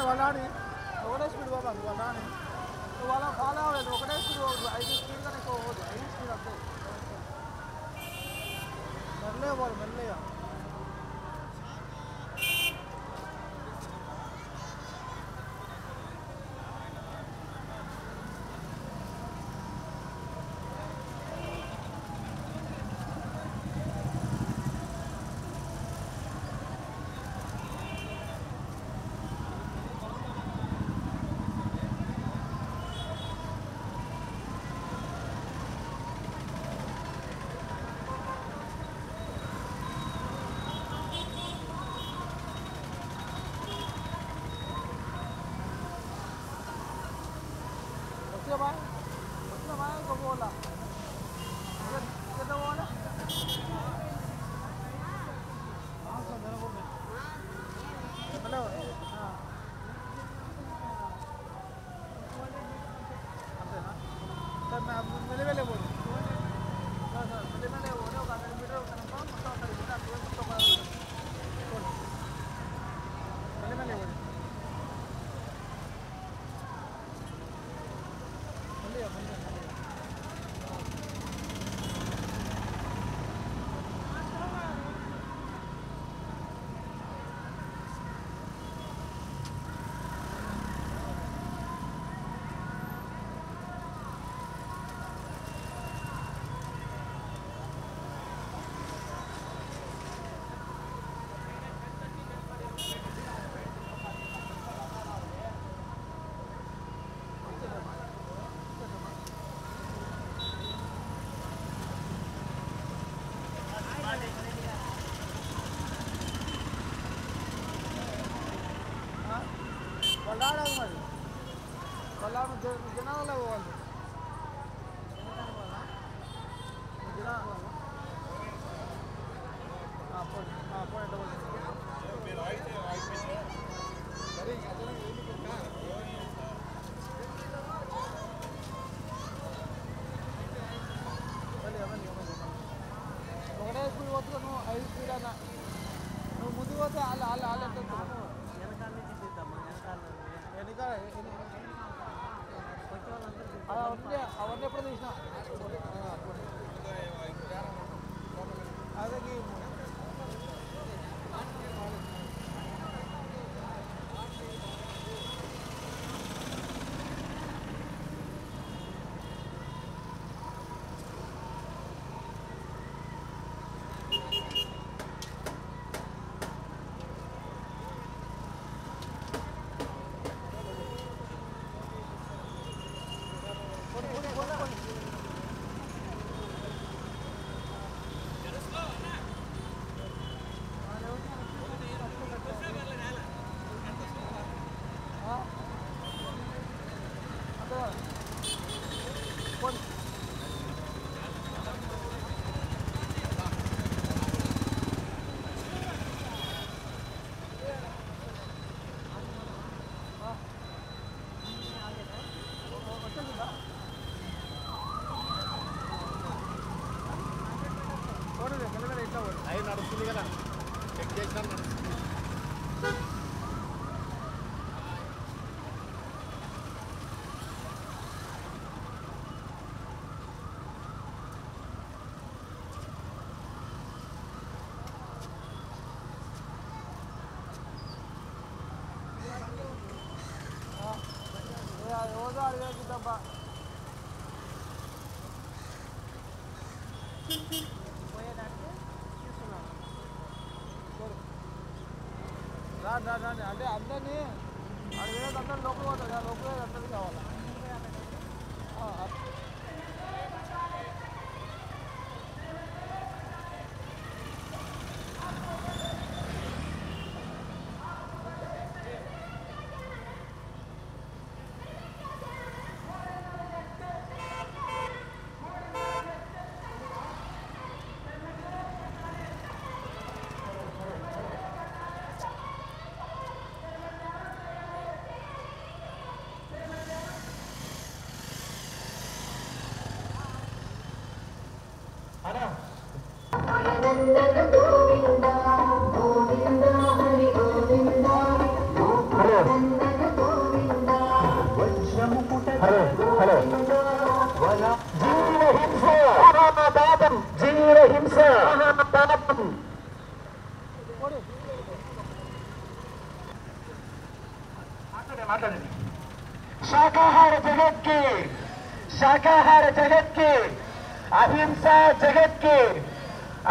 [SPEAKER 15] వాళ్ళు ఆడే ఒకటే స్పీడ్ పోవాలి వాళ్ళు ఆడే వాళ్ళ ఫాలో అవ్వలేదు ఒకటే స్పీడ్ పోవద్దు 5 స్పీడ్ కానీ ఎక్కువ పోవద్దు 5 స్పీడ్ అంతే మెల్లగా పోవాలి మెల్లగా వాళ్ళు ఆడాలి మరి వాళ్ళు జనాలలో పోవాలి ఒకటే స్పీడ్ పోతున్నా నువ్వు 5 స్పీడ్ అన్న నువ్వు ముందు పోతే వాళ్ళు అవన్నీ ఎప్పుడు తీసిన అదే
[SPEAKER 16] అవి నడుస్తుంది కదా చెక్ చేసినా నడుస్తుంది
[SPEAKER 15] రోజు అడిగేద్దాబ్బా పోయేదానికి తీసుకున్నాను రాండి అంటే అందరినీ అడిగేది అందరూ లోపల పోతుంది లోపల అందరికీ కావాలా
[SPEAKER 10] शाकाहार जगत के शाकाहार जगत के अहिंसा जगत के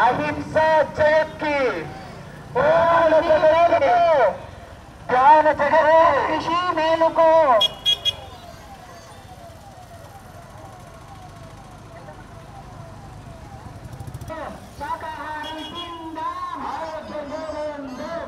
[SPEAKER 10] अहिंसा जगत के ज्ञान जगत कृषि मेल को शाकाहारी तिंदाम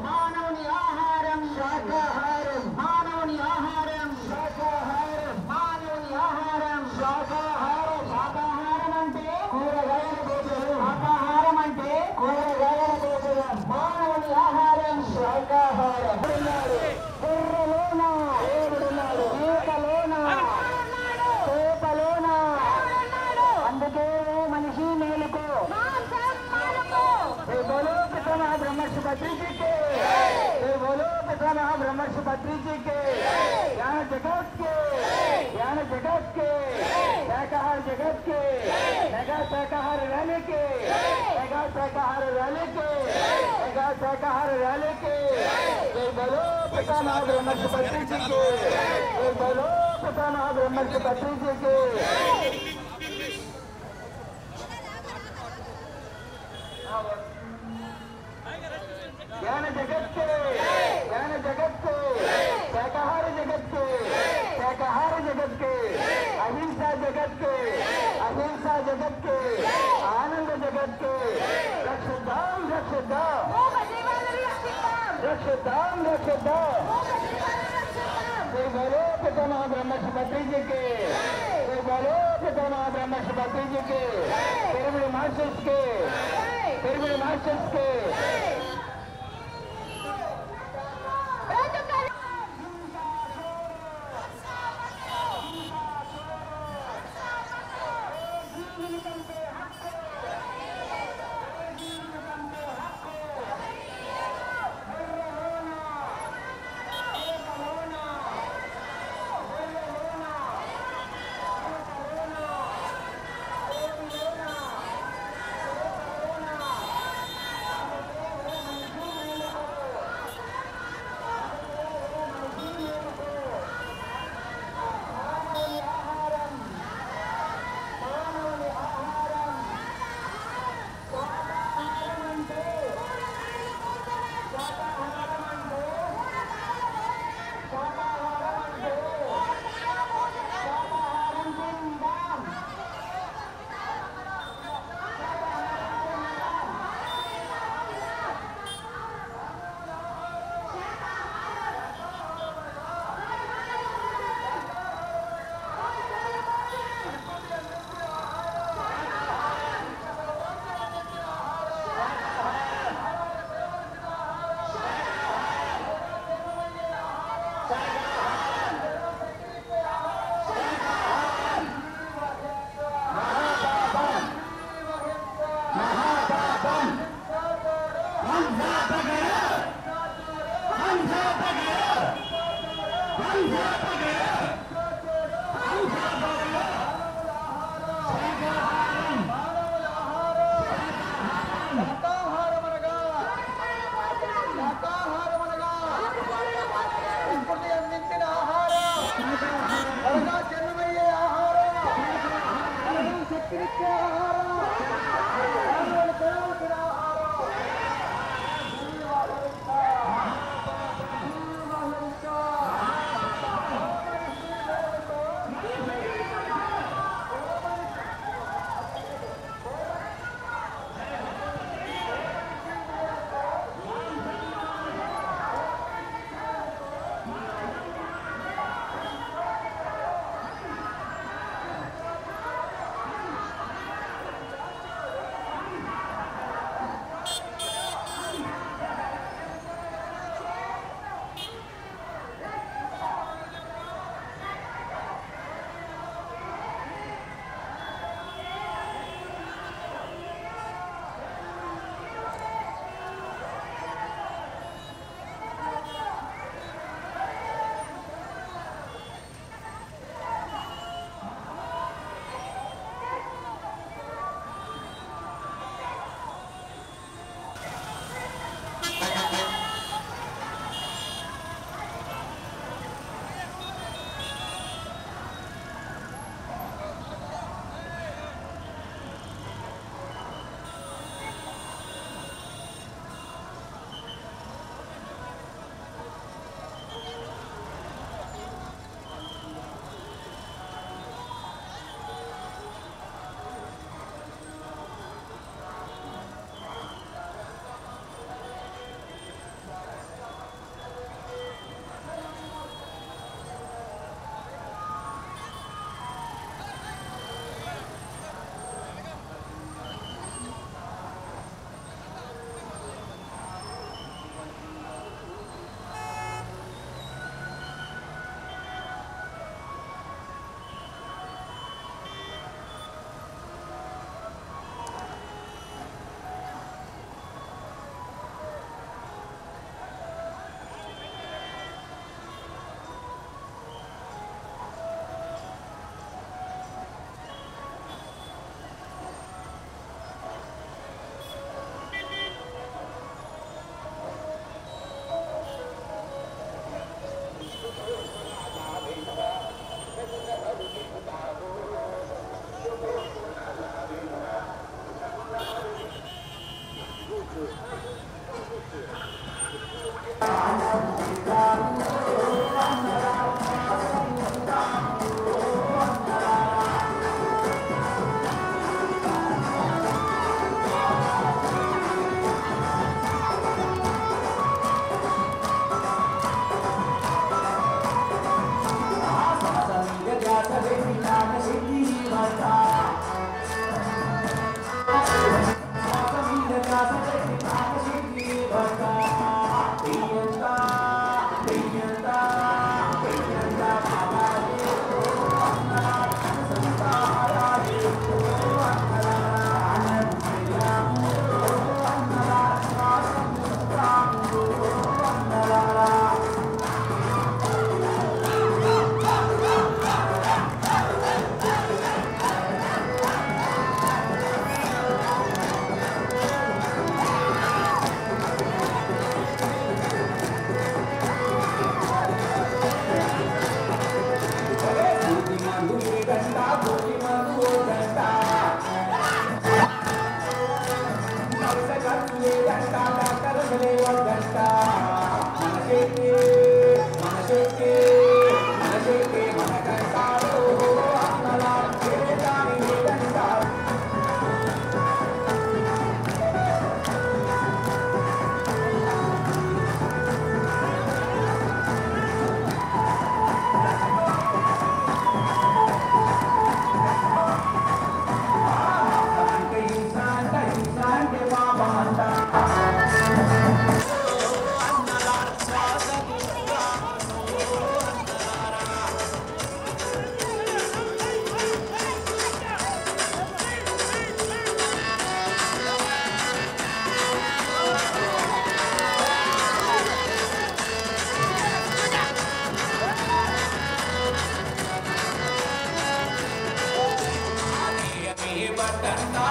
[SPEAKER 10] मानवनी आहारम शाकाहारम मानवनी आहारम शाकाहारम मानवनी आहारम शाकाहाరం శాకాహారం అంటే కూరగాయల భోజనం శాకాహారం అంటే కూరగాయల భోజనం మానవుని ఆహారం శాకాహారం గొర్రెలోన దేవుడున్నాడు మేకలోన చేపలోన అందుకే మనిషి మేలుకో बोलो पिता महाब्रह्मर्षि पत्री जी के बोलो पिता महाब्रह्मर्षि पत्री जी के ज्ञान जगत के शाकाहार जगत के मेगा शाकाहार रैली के मेगा शाकाहार रैली के मेगा शाकाहार रैली के बोलो पिता महाब्रह्मर्षि पत्री जी के बोलो पिता महाब्रह्मर्षि पत्री जी के ज्ञान जगत के शाकाहार जगत के अहिंसा जगत के आनंद जगत के रक्षदाम बोलो पिता महाब्रह्मर्षि पत्री जी के बोलो पिता महाब्रह्मर्षि पत्री जी के पिरामिड मास्टर्स के
[SPEAKER 17] బట్టంతా